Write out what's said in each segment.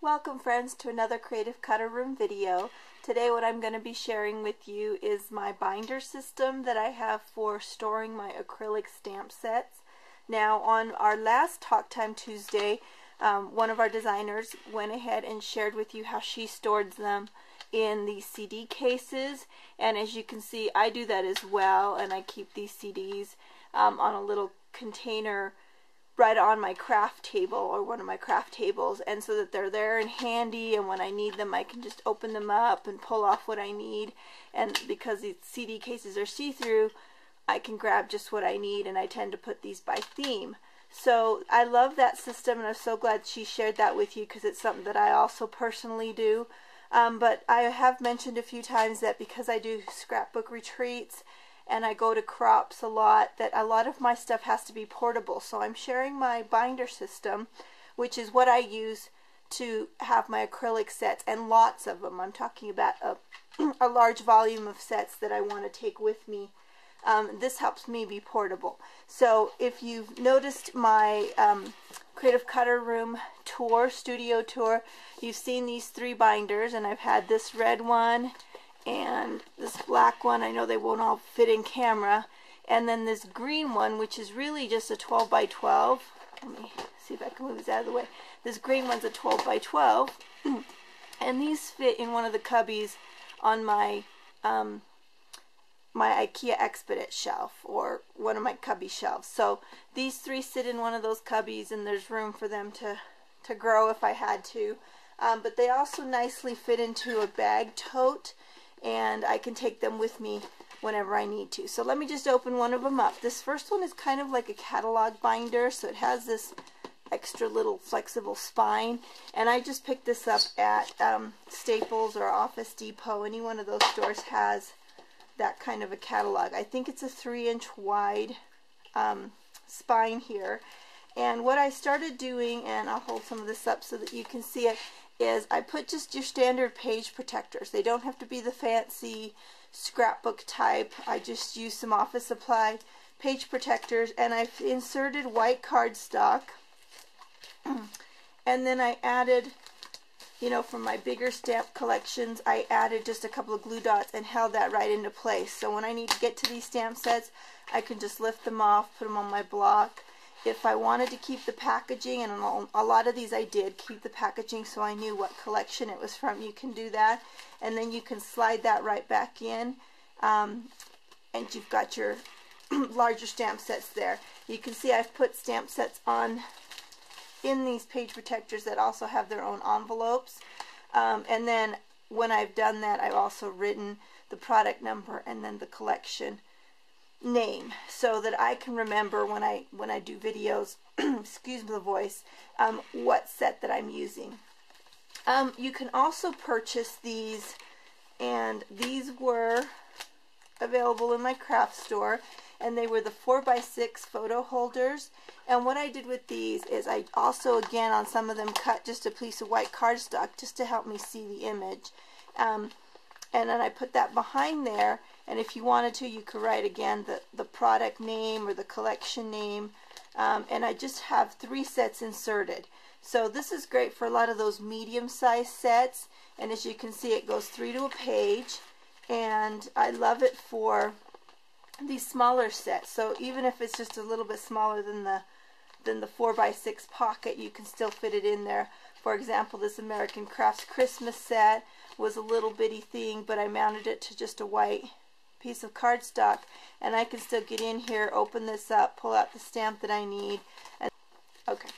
Welcome friends to another Creative Cutter Room video. Today what I'm going to be sharing with you is my binder system that I have for storing my acrylic stamp sets. Now on our last Talk Time Tuesday, one of our designers went ahead and shared with you how she stored them in these CD cases, and as you can see I do that as well, and I keep these CDs on a little container right on my craft table, or one of my craft tables, and so that they're there and handy, and when I need them I can just open them up and pull off what I need. And because these CD cases are see-through, I can grab just what I need, and I tend to put these by theme. So I love that system, and I'm so glad she shared that with you because it's something that I also personally do. But I have mentioned a few times that because I do scrapbook retreats and I go to crops a lot, that a lot of my stuff has to be portable. So I'm sharing my binder system, which is what I use to have my acrylic sets, and lots of them. I'm talking about a large volume of sets that I want to take with me. This helps me be portable. So if you've noticed my Creative Cutter Room tour, studio tour, you've seen these three binders, and I've had this red one and this black one. I know they won't all fit in camera, and then this green one, which is really just a 12 by 12. Let me see if I can move this out of the way. This green one's a 12 by 12 and these fit in one of the cubbies on my my IKEA Expedit shelf, or one of my cubby shelves. So these three sit in one of those cubbies, and there's room for them to grow if I had to. But they also nicely fit into a bag tote, and I can take them with me whenever I need to. So let me just open one of them up. This first one is kind of like a catalog binder, so it has this extra little flexible spine, and I just picked this up at Staples or Office Depot. Any one of those stores has that kind of a catalog. I think it's a 3-inch wide spine here. And what I started doing, and I'll hold some of this up so that you can see it, is I put just your standard page protectors. They don't have to be the fancy scrapbook type. I just use some office supply page protectors, and I've inserted white cardstock, and then I added, you know, from my bigger stamp collections, I added just a couple of glue dots and held that right into place. So when I need to get to these stamp sets, I can just lift them off, put them on my block. If I wanted to keep the packaging, and a lot of these I did keep the packaging so I knew what collection it was from, you can do that. And then you can slide that right back in, and you've got your larger stamp sets there. You can see I've put stamp sets on in these page protectors that also have their own envelopes. And then when I've done that, I've also written the product number and then the collection name, so that I can remember when I do videos, excuse the voice, what set that I'm using. You can also purchase these, and these were available in my craft store, and they were the 4x6 photo holders. And what I did with these is I also, again, on some of them, cut just a piece of white cardstock just to help me see the image. And then I put that behind there, and if you wanted to, you could write again the product name or the collection name. And I just have 3 sets inserted. So this is great for a lot of those medium-sized sets, and as you can see, it goes 3 to a page, and I love it for these smaller sets. So even if it's just a little bit smaller than the 4x6 pocket, you can still fit it in there. For example, this American Crafts Christmas set was a little bitty thing, but I mounted it to just a white piece of cardstock, and I can still get in here, open this up, pull out the stamp that I need, and okay.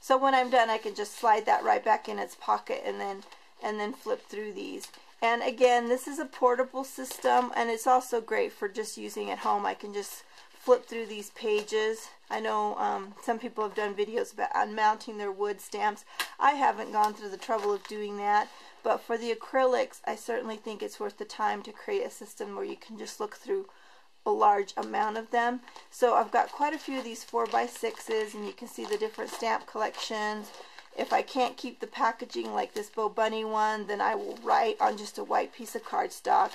So when I'm done, I can just slide that right back in its pocket, and then flip through these. And again, this is a portable system, and it's also great for just using at home. I can just flip through these pages. I know some people have done videos about unmounting their wood stamps. I haven't gone through the trouble of doing that, but for the acrylics, I certainly think it's worth the time to create a system where you can just look through a large amount of them. So I've got quite a few of these 4x6s, and you can see the different stamp collections. If I can't keep the packaging, like this Bo Bunny one, then I will write on just a white piece of cardstock.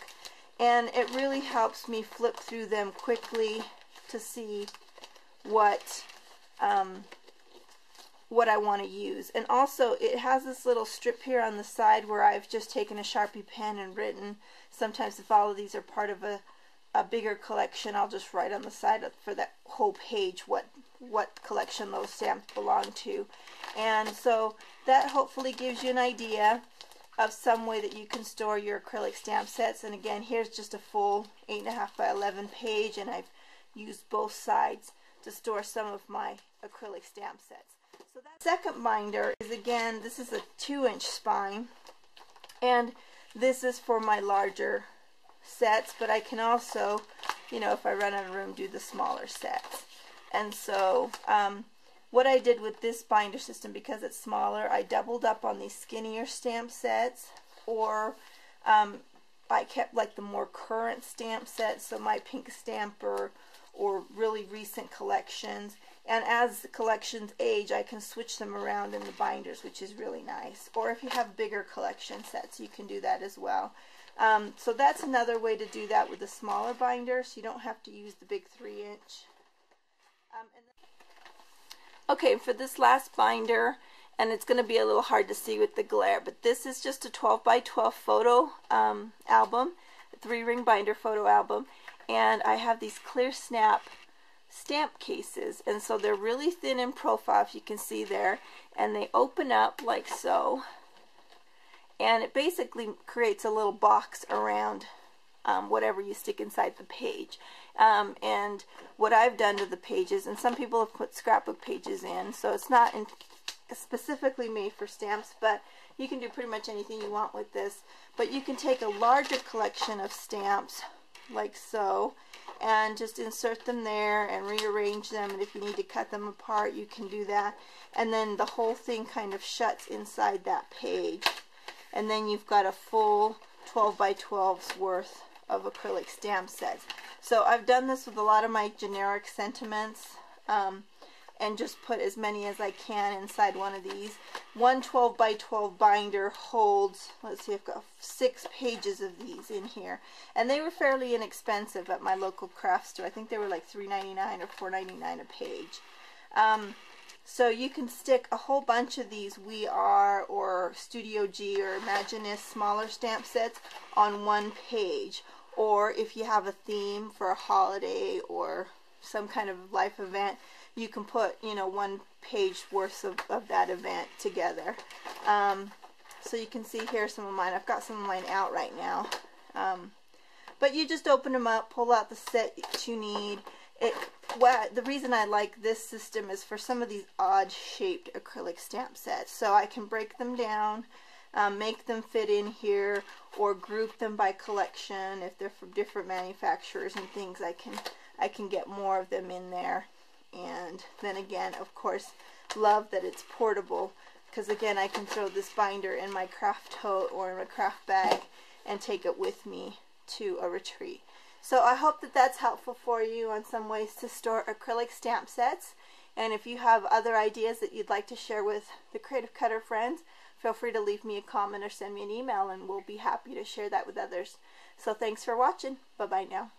And it really helps me flip through them quickly to see what what I want to use. And also it has this little strip here on the side where I've just taken a Sharpie pen and written. Sometimes if all of these are part of a bigger collection, I'll just write on the side for that whole page what collection those stamps belong to. And so that hopefully gives you an idea of some way that you can store your acrylic stamp sets. And again, here's just a full 8.5 by 11 page, and I've used both sides to store some of my acrylic stamp sets. So that second binder is, again, this is a 2-inch spine, and this is for my larger sets, but I can also, you know, if I run out of room, do the smaller sets. And so what I did with this binder system, because it's smaller, I doubled up on these skinnier stamp sets, or I kept like the more current stamp sets, so my pink stamper or really recent collections. And as the collections age, I can switch them around in the binders, which is really nice. Or if you have bigger collection sets, you can do that as well. So that's another way to do that with the smaller binder, so you don't have to use the big 3-inch. Okay, for this last binder, and it's going to be a little hard to see with the glare, but this is just a 12 by 12 photo album, a 3-ring binder photo album, and I have these clear snap stamp cases, and so they're really thin in profile, if you can see there, and they open up like so, and it basically creates a little box around whatever you stick inside the page. And what I've done to the pages, and some people have put scrapbook pages in, so it's not specifically made for stamps, but you can do pretty much anything you want with this. But you can take a larger collection of stamps like so and just insert them there and rearrange them, and if you need to cut them apart, you can do that. And then the whole thing kind of shuts inside that page, and then you've got a full 12 by 12's worth of acrylic stamp sets. So I've done this with a lot of my generic sentiments, and just put as many as I can inside one of these. One 12 by 12 binder holds, let's see, I've got 6 pages of these in here, and they were fairly inexpensive at my local craft store. I think they were like $3.99 or $4.99 a page. So you can stick a whole bunch of these We Are or Studio G or Imaginist smaller stamp sets on one page. Or if you have a theme for a holiday or some kind of life event, you can put, you know, 1 page worth of that event together. So you can see here some of mine. I've got some of mine out right now. But you just open them up, pull out the set that you need. The reason I like this system is for some of these odd shaped acrylic stamp sets. So I can break them down, make them fit in here, or group them by collection. If they're from different manufacturers and things, I can get more of them in there. And then again, of course, love that it's portable, because again, I can throw this binder in my craft tote or in a craft bag and take it with me to a retreat. So I hope that that's helpful for you on some ways to store acrylic stamp sets. And if you have other ideas that you'd like to share with the Creative Cutter friends, feel free to leave me a comment or send me an email, and we'll be happy to share that with others. So thanks for watching. Bye-bye now.